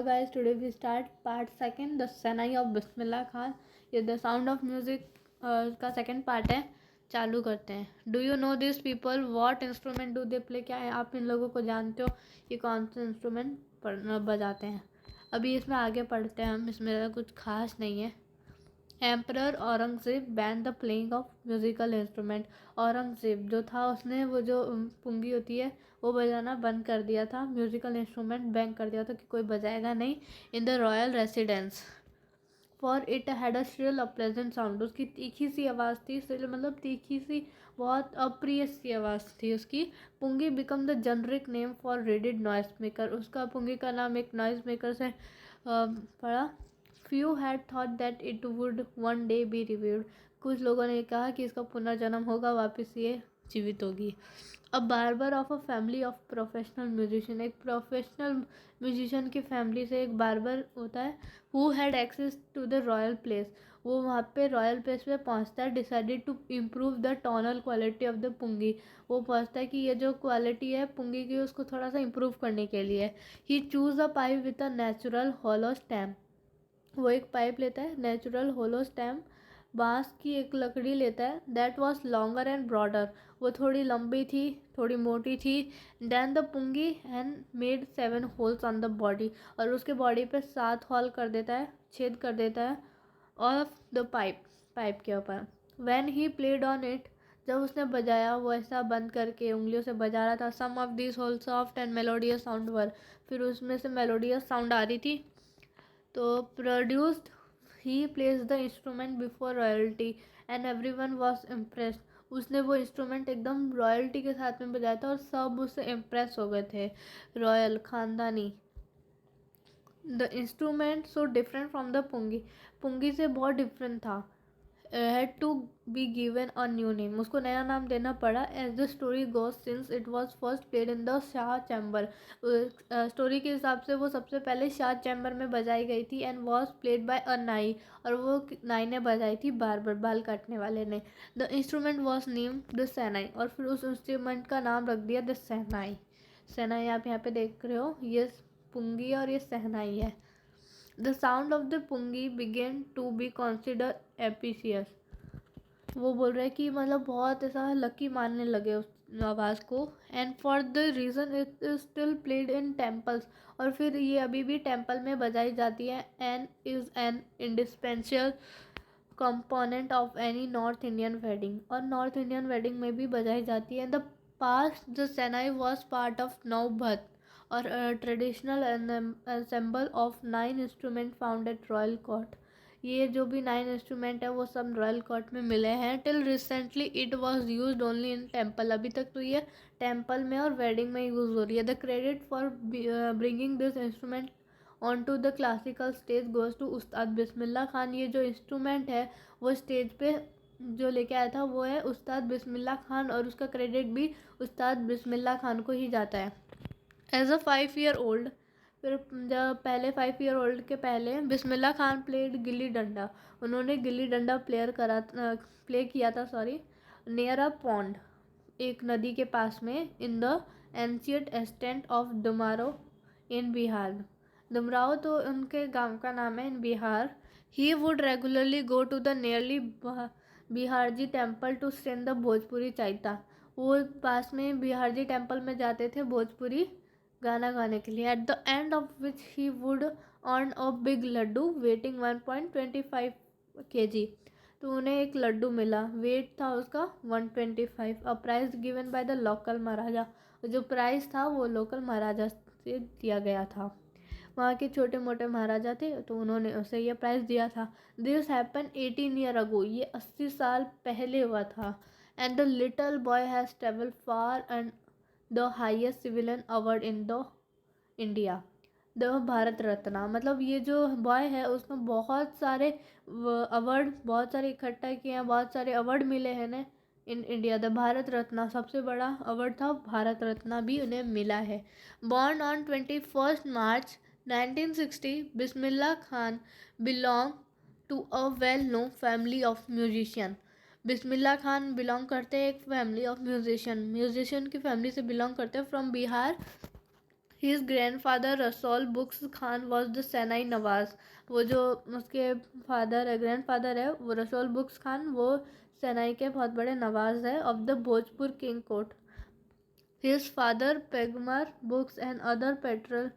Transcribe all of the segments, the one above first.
guys, today we start part second, the Sanai of Bismillah Khan. ये The Sound of Music का second part है. चालू करते हैं. Do you know these people? What instrument do they play? क्या है, आप इन लोगों को जानते हो ये कौन से इंस्ट्रूमेंट बजाते हैं? अभी इसमें आगे पढ़ते हैं हम. इसमें कुछ खास नहीं है. Emperor Aurangzeb ban the playing of musical instrument. Aurangzeb जो था उसने वो जो पुंगी होती है वो बजाना बंद कर दिया था. म्यूज़िकल इंस्ट्रूमेंट बैन कर दिया था कि कोई बजाएगा नहीं in the royal residence. For it had a shrill unpleasant sound. उसकी तीखी सी आवाज़ थी. श्रिल मतलब तीखी सी, बहुत अप्रिय सी आवाज़ थी उसकी. Pungi become the generic name for reeded noise maker. उसका पुंगी का नाम एक नॉइस मेकर से पड़ा. Few had thought that it would one day be revived. कुछ लोगों ने कहा कि इसका पुनर्जन्म होगा, वापस ये जीवित होगी. A barber of a family of professional musician. एक प्रोफेशनल म्यूजिशियन की फैमिली से एक बार्बर होता है. Who had access to the royal place. वो वहाँ पे रॉयल प्लेस पे पहुँचता है. Decided to improve the tonal quality of the pungi. वो पहुँचता है कि ये जो क्वालिटी है पुंगी की उसको थोड़ा सा इम्प्रूव करने के लिए. He chose a pipe with a natural hollow stem. वो एक पाइप लेता है, नेचुरल होलो स्टैम्प, बांस की एक लकड़ी लेता है. That was longer and broader. वो थोड़ी लंबी थी, थोड़ी मोटी थी. Then the pungi and made 7 holes on the body. और उसके बॉडी पे 7 होल कर देता है, छेद कर देता है ऑफ द पाइप के ऊपर. When he played on it. जब उसने बजाया वो ऐसा बंद करके उंगलियों से बजा रहा था. Some of this hole soft and melodious sound were. फिर उसमें से मेलोडियस साउंड आ रही थी. तो produced he played the instrument before royalty and everyone was impressed. उसने वो इंस्ट्रूमेंट एकदम रॉयल्टी के साथ में बजाया था और सब उससे इम्प्रेस हो गए थे, रॉयल खानदानी. The instrument so different from the pungi. पुंगी से बहुत डिफरेंट था. had to be given a new name. उसको नया नाम देना पड़ा. as the story goes, since it was first played in the Shah chamber. Story के हिसाब से वो सबसे पहले शाह चैम्बर में बजाई गई थी. and was played by a नाई. और वो नाई ने बजाई थी, बार्बर बाल काटने वाले ने. the instrument was named the सैनाई. और फिर उस इंस्ट्रूमेंट का नाम रख दिया द सैनाई. सैनाई आप यहाँ पे देख रहे हो, ये पुंगी और ये सहनाई है. The sound of the pungi began to be considered epicious. वो बोल रहे हैं कि मतलब बहुत ऐसा लकी मानने लगे उस आवाज़ को. And for the reason it is still played in temples. और फिर ये अभी भी टेम्पल में बजाई जाती है. And is an indispensable component of any north Indian wedding. और नॉर्थ इंडियन वेडिंग में भी बजाई जाती है. The past the shehnai was part of naubat or traditional ensemble of 9 instrument found at royal court. ये जो भी 9 इंस्ट्रूमेंट है वो सब रॉयल कोर्ट में मिले हैं. Till recently it was used only in temple. अभी तक तो ये टेम्पल में और वेडिंग में यूज़ हो रही है. The credit for bringing this instrument on to the classical stage goes to Ustad Bismillah Khan. ये जो इंस्ट्रूमेंट है वो स्टेज पे जो लेके आया था वो है उस्ताद बिस्मिल्ला खान. और उसका क्रेडिट भी उस्ताद बिस्मिल्ला खान को ही जाता है. As a 5 year old. फिर जब पहले 5 ईयर ओल्ड के पहले बिस्मिल्ला खान प्लेड गिल्ली डंडा. उन्होंने गिल्ली डंडा प्ले किया था नियर अ पॉन्ड, एक नदी के पास में. In the ancient estate of Dumraon in Bihar. Dumraon तो उनके गांव का नाम है in Bihar. He would regularly go to the nearly Bihariji temple to sing the Bhojpuri chaita. वो पास में बिहारजी टेम्पल में जाते थे भोजपुरी गाना गाने के लिए. At the end of which he would earn a big laddu weighing 1.25 kg. तो उन्हें एक लड्डू मिला, वेट था उसका 125. A prize given by the local maharaja. जो प्राइज था वो लोकल महाराजा से दिया गया था. वहाँ के छोटे मोटे महाराजा थे तो उन्होंने उसे यह प्राइज़ दिया था. This happen 18 year ago. ये 80 साल पहले हुआ था. And the little boy has travel far and the highest civilian award in the India. The Bharat Ratna. मतलब ये जो बॉय है उसको बहुत सारे अवार्ड बहुत सारे इकट्ठा किए हैं, बहुत सारे अवार्ड मिले हैं ना in India. The Bharat Ratna सबसे बड़ा अवार्ड था, भारत रत्ना भी उन्हें मिला है. Born on 21 March 1960, Bismillah Khan belong to a well known family of musician. Bismillah Khan belong करते हैं एक फैमिली ऑफ म्यूजिशियन की फैमिली से बिलोंग करते हैं from Bihar. His grandfather Rasool Bux Khan was the shehnai nawaz. वो जो उसके फादर है, ग्रैंडफादर है, वो रसौल बुक्स खान, वो सैनाई के बहुत बड़े नवाज है of the Bhojpur king court. His father Paigambar Bux and other paternal.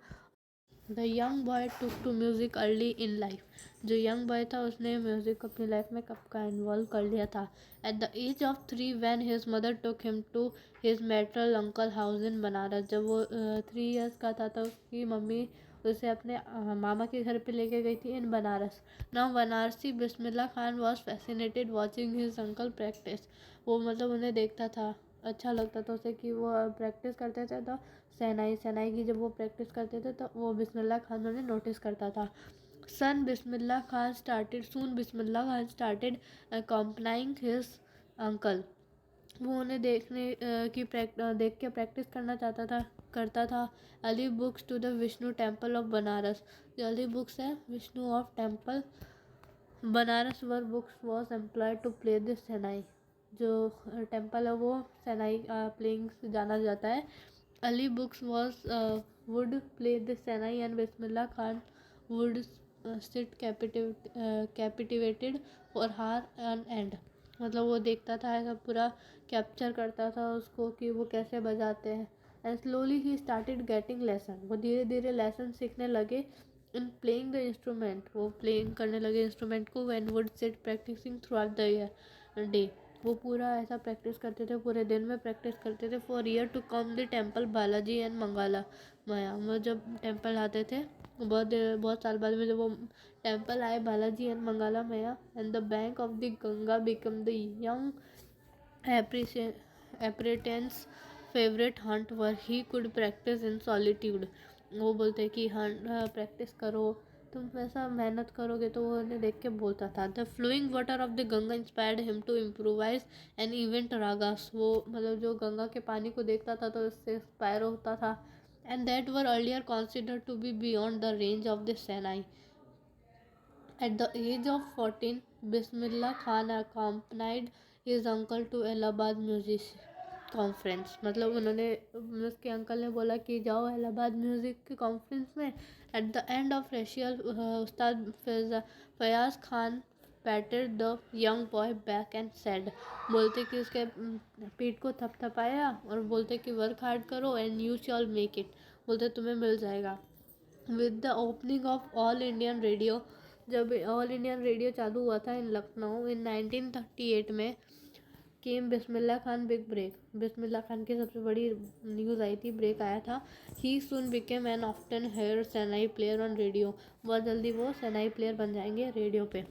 The young boy took to music early in life. जो यंग बॉय था उसने म्यूज़िक अपनी लाइफ में कब का इन्वॉल्व कर लिया था। At the age of 3 when his mother took him to his maternal uncle house in Banaras. जब वो 3 इयर्स का था तो उसकी मम्मी उसे अपने मामा के घर पे लेके गई थी in Banaras. Now Banarasi Bismillah Khan was fascinated watching his uncle practice. वो मतलब उन्हें देखता था, अच्छा लगता था उसे कि वो प्रैक्टिस करते थे। तो शहनाई की जब वो प्रैक्टिस करते थे तो वो बिस्मिल्लाह खान उन्हें नोटिस करता था। Bismillah Khan started accompanying his uncle. वो उन्हें देख के प्रैक्टिस करता था। Ali Bux to the Vishnu temple of Banaras. जो अली बुक्स है Vishnu of temple Banaras where Bux was employed to play this shehnai. जो टेम्पल है वो शहनाई प्लेइंग से जाना जाता है। Ali Bux was would play the shehnai and Bismillah Khan would sit captivated for hours on end. मतलब वो देखता था, ऐसा पूरा कैप्चर करता था उसको कि वो कैसे बजाते हैं। And slowly he started getting lesson. वो धीरे धीरे लेसन सीखने लगे इन प्लेइंग द इंस्ट्रूमेंट। वो प्लेइंग करने लगे इंस्ट्रूमेंट को। When would sit practicing throughout the day. वो पूरा ऐसा प्रैक्टिस करते थे, पूरे दिन में प्रैक्टिस करते थे। For year to come the temple Balaji and Mangala Maiya. वो जब टेम्पल आते थे बहुत साल बाद में जब वो टेम्पल आए Balaji and Mangala Maiya and the bank of the Ganga become the young apprentice's favourite haunt where he could practice in solitude. वो बोलते कि हंट प्रैक्टिस करो, तुम ऐसा मेहनत करोगे। तो वो उन्हें देख के बोलता था। The flowing water of the Ganga inspired him to improvise and invent ragas. वो मतलब जो गंगा के पानी को देखता था तो इससे इंस्पायर होता था। And that were earlier considered to be beyond the range of the shehnai. At the age of 14, Bismillah Khan accompanied his uncle to Allahabad music conference. मतलब उन्होंने उसके अंकल ने बोला कि जाओ इलाहाबाद म्यूज़िक की कॉन्फ्रेंस में। At the end of recital Ustad Fayyaz Khan patted the young boy back and said. बोलते कि उसके पीठ को थपथपाया और बोलते कि वर्क हार्ड करो and you shall make it. बोलते तुम्हें मिल जाएगा। With the opening of all Indian radio. जब ऑल इंडियन रेडियो चालू हुआ था इन लखनऊ इन 1938 में, came Bismillah Khan big break. Bismillah Khan की सबसे बड़ी न्यूज़ आई थी, ब्रेक आया था। He soon became an often heard shehnai player on radio. बहुत जल्दी वो सैनाई प्लेयर बन जाएंगे रेडियो पे।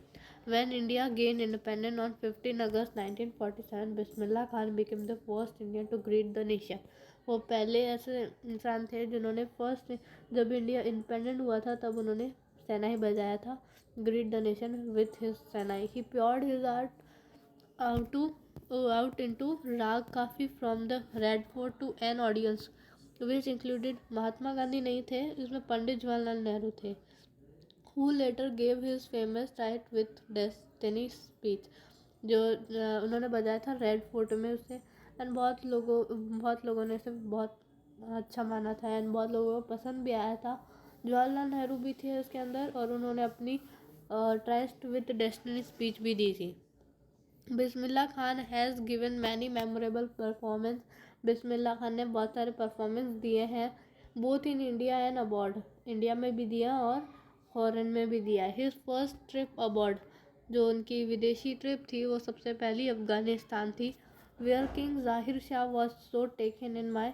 When India gain independent on 15 August 1947, Bismillah Khan became the first Indian to greet the nation. वो पहले ऐसे इंसान थे जिन्होंने फर्स्ट, जब इंडिया इंडिपेंडेंट हुआ था तब उन्होंने सैनाई बजाया था, greet the nation with his shehnai. He poured his art out into raag Kafi from the Red Fort to an audience which included. Mahatma Gandhi नहीं थे इसमें, पंडित जवाहरलाल नेहरू थे। Who later gave his famous tryst with destiny speech. जो उन्होंने बजाया था रेड फोर्ट में उसे। एंड बहुत लोगों ने इसे बहुत अच्छा माना था एंड बहुत लोगों को पसंद भी आया था। जवाहरलाल नेहरू भी थे उसके अंदर और उन्होंने अपनी ट्रस्ट विथ डेस्टिनी स्पीच भी दी थी। Bismillah Khan has given many memorable performance. Bismillah Khan ने बहुत सारे परफॉर्मेंस दिए हैं, both in India and abroad. India में भी दिया और फॉरेन में भी दिया है। हिज फर्स्ट ट्रिप अबॉर्ड, जो उनकी विदेशी ट्रिप थी वो सबसे पहली अफगानिस्तान थी। वेयर किंग ज़ाहिर Shah was so taken in my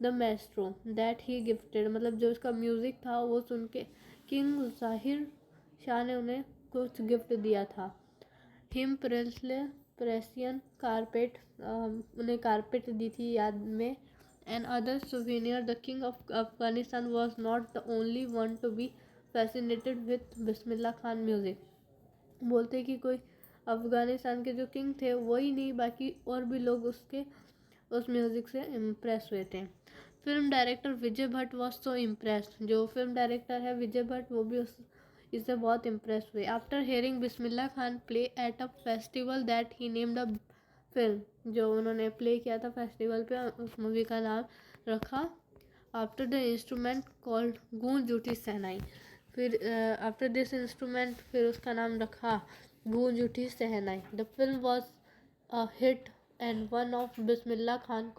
the Maestro that he gifted. मतलब जो उसका म्यूज़िक था वो सुन के किंग ज़ाहिर शाह ने उन्हें कुछ गिफ्ट दिया था। हिम प्रेसियन कारपेट, उन्हें कारपेट दी थी याद में। And other souvenir. The king of Afghanistan was not the only one to be fascinated with Bismillah Khan music. बोलते कि कोई अफगानिस्तान के जो किंग थे वही नहीं, बाकी और भी लोग उस म्यूज़िक से इम्प्रेस हुए थे। Film director Vijay Bhatt was so impressed. जो फिल्म डायरेक्टर है विजय भट्ट वो भी इससे बहुत इम्प्रेस हुए। After hearing Bismillah Khan play at a festival that he named a film. जो उन्होंने प्ले किया था फेस्टिवल पे, उस मूवी का नाम रखा आफ्टर द इंस्ट्रूमेंट कॉल्ड गूंज उठी शहनाई। फिर आफ्टर दिस इंस्ट्रूमेंट फिर उसका नाम रखा Goonj Uthi Shehnai. The film was a hit and one of Bismillah Khan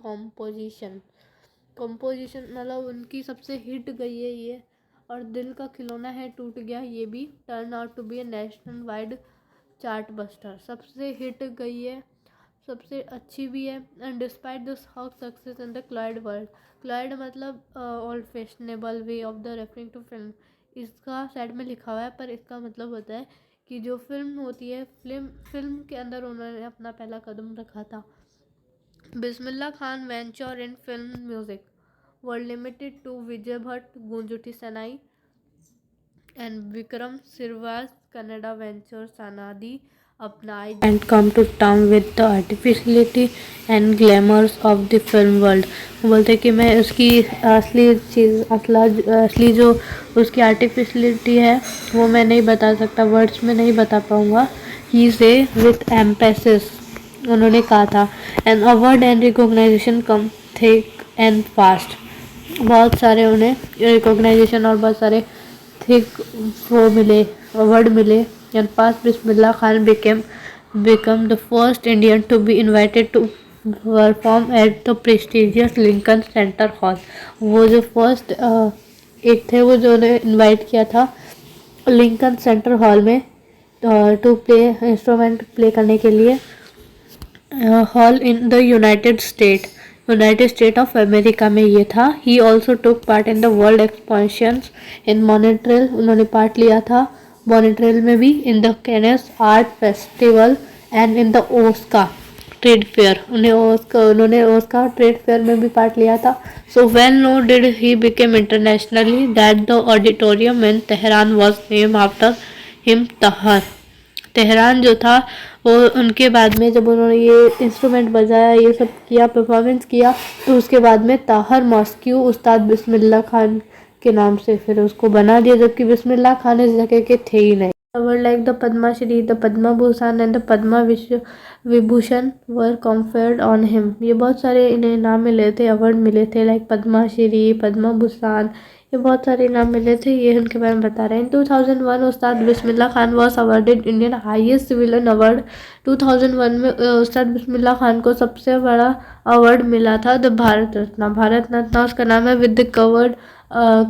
composition मतलब उनकी सबसे हिट गई है ये। और दिल का खिलौना है टूट गया, ये भी turn out to be a national wide chart buster. सबसे हिट गई है, सबसे अच्छी भी है। And despite this how success in the celluloid world. Celluloid मतलब old fashionable way of the referring to film. इसका साइड में लिखा हुआ है पर इसका मतलब होता है कि जो फिल्म होती है, फिल्म के अंदर उन्होंने अपना पहला कदम रखा था। Bismillah Khan venture in film music were limited to Vijay Bhatt Goonj Uthi Sanae and Vikram Sirwas Kannada venture Sanadi applied and come to town with the artificiality and glamours of the film world। बोलते कि मैं उसकी असली जो उसकी आर्टिफिशलिटी है वो मैं नहीं बता सकता, वर्ड्स में नहीं बता पाऊँगा। ही से विथ एम्पेसिस उन्होंने कहा था। And award and recognition come thick and fast. बहुत सारे उन्हें रिकॉग्नाइजेशन और बहुत सारे थिक वो मिले, अवार्ड मिले। And pass Bismillah Khan become the first Indian to be invited to perform at the prestigious Lincoln Center Hall। वो जो फर्स्ट एक थे वो जो उन्हें इनवाइट किया था लिंकन सेंटर हॉल में टू प्ले इंस्ट्रूमेंट प्ले करने के लिए। Hall in the United State of America में ये था। He also took part in the world expositions in Montreal. उन्होंने पार्ट लिया था मॉनिट्रियल में भी। In the Cannes art festival and in the Osaka trade fair. उन्होंने ओस्का ट्रेड फेयर में भी पार्ट लिया था। So well known did he became internationally that the auditorium in Tehran was name after him तहर। Tehran जो था वो उनके बाद में जब उन्होंने ये इंस्ट्रूमेंट बजाया, ये सब किया, परफॉर्मेंस किया, तो उसके बाद में ताहर मॉस्क्यू उस्ताद बिस्मिल्लाह खान के नाम से फिर उसको बना दिया, जबकि बिस्मिल्लाह खान इस जगह के थे ही नहीं। Award like the Padma Shri, the Padma Bhushan and the Padma Vibhushan were conferred on him. ये बहुत सारे इन्हें इनाम मिले थे, अवार्ड मिले थे, लाइक पद्माश्री, पद्मा भूषण, ये बहुत सारे इनाम मिले थे। ये उनके बारे में बता रहे हैं। In 2001 Ustad Bismillah Khan was awarded Indian highest civilian award. 2001 में उस्ताद बिस्मिल्लाह खान को सबसे बड़ा अवार्ड मिला था द भारत रत्न। भारत रत्न उसका नाम है। With the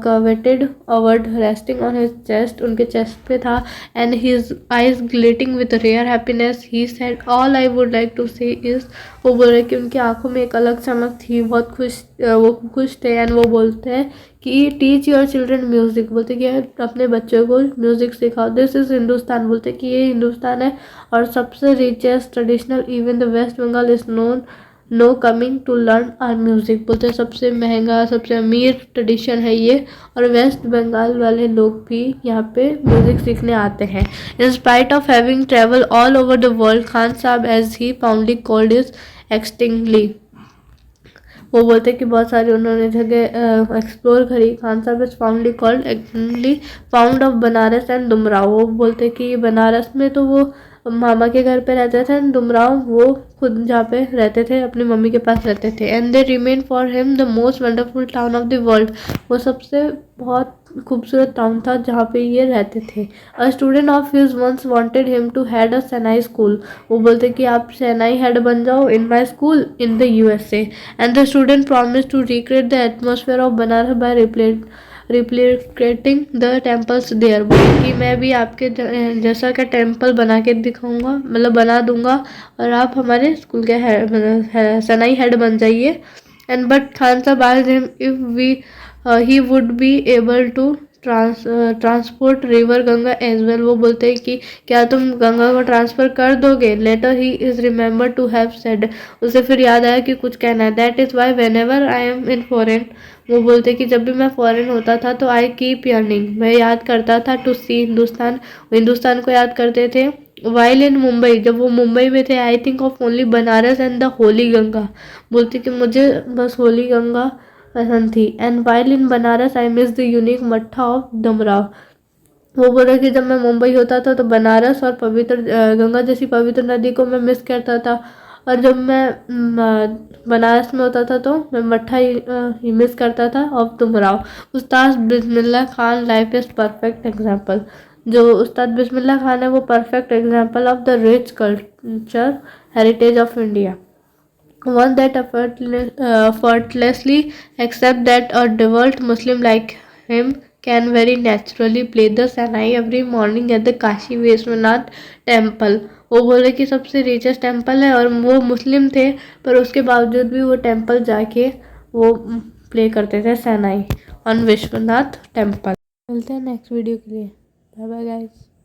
coveted award resting on his chest, उनके चेस्ट पे था। and his eyes glittering with rare happiness he said all I would like to say is, वो बोल रहे कि उनकी आंखों में एक अलग चमक थी, बहुत खुश, वो खुश थे। एंड वो बोलते हैं कि टीच योर चिल्ड्रन म्यूजिक, बोलते कि अपने बच्चों को म्यूजिक सिखाओ। दिस इज हिंदुस्तान, बोलते कि ये हिंदुस्तान है और सबसे richest traditional even the West Bengal is known no coming to learn our music. बोलते सबसे महंगा, सबसे अमीर ट्रेडिशन है ये और वेस्ट बंगाल वाले लोग भी यहाँ पे म्यूजिक सीखने आते हैं। In spite of having travel all over the world, Khan Sahab as he fondly called is exceedingly. वो बोलते कि बहुत सारी उन्होंने जगह एक्सप्लोर करी। Khan Sahab is fondly called exceedingly fond of Banaras and Dumraon. वो बोलते कि बनारस में तो वो मामा के घर पे रहते थे, दुमराव वो खुद जहाँ पे रहते थे अपनी मम्मी के पास रहते थे। And they remain for him the most wonderful town of the world. वो सबसे बहुत खूबसूरत टाउन था जहाँ पे ये रहते थे। A student of his once wanted him to head a shehnai school. वो बोलते कि आप सेनाई हेड बन जाओ in my school in the USA। And the student promise to recreate the atmosphere of Banaras by replicating the temples there. कि मैं भी आपके जैसा का टेम्पल बना के दिखाऊंगा, मतलब बना दूंगा और आप हमारे स्कूल के सनाई हेड बन जाइए। And but Khan Sahab asked him if we he would be able to transport river Ganga as well. वो बोलते हैं कि क्या तुम गंगा को ट्रांसफर कर दोगे। Later he is remember to have said, उसे फिर याद आया कि कुछ कहना है। That is why whenever I am in foreign, वो बोलते कि जब भी मैं फॉरेन होता था तो आई कीप यर्निंग, मैं याद करता था टू सी हिंदुस्तान, हिंदुस्तान को याद करते थे। वाइल इन मुंबई, जब वो मुंबई में थे, I think of only Banaras and the Holi Ganga. बोलते कि मुझे बस होली गंगा पसंद थी। And while in Banaras I miss the unique मट्ठा ऑफ डमराव। वो बोल रहे कि जब मैं मुंबई होता था तो बनारस और पवित्र गंगा जैसी पवित्र नदी को मैं मिस करता था। और जब मैं बनारस में होता था तो मैं मट्ठा ही मिस करता था। अब तुम रहो। Ustad Bismillah Khan life is perfect example. जो उस्ताद बिस्मिल्लाह खान है वो perfect example of the rich culture heritage of India, one that effortlessly accept that a devout Muslim like him can very naturally play the Sahnai every morning at the Kashi Vishwanath temple। वो बोले कि सबसे richest temple है और वो मुस्लिम थे, पर उसके बावजूद भी वो टेम्पल जाके वो प्ले करते थे सहनाई ऑन विश्वनाथ टेम्पल। मिलते हैं नेक्स्ट वीडियो के लिए। Bye bye guys.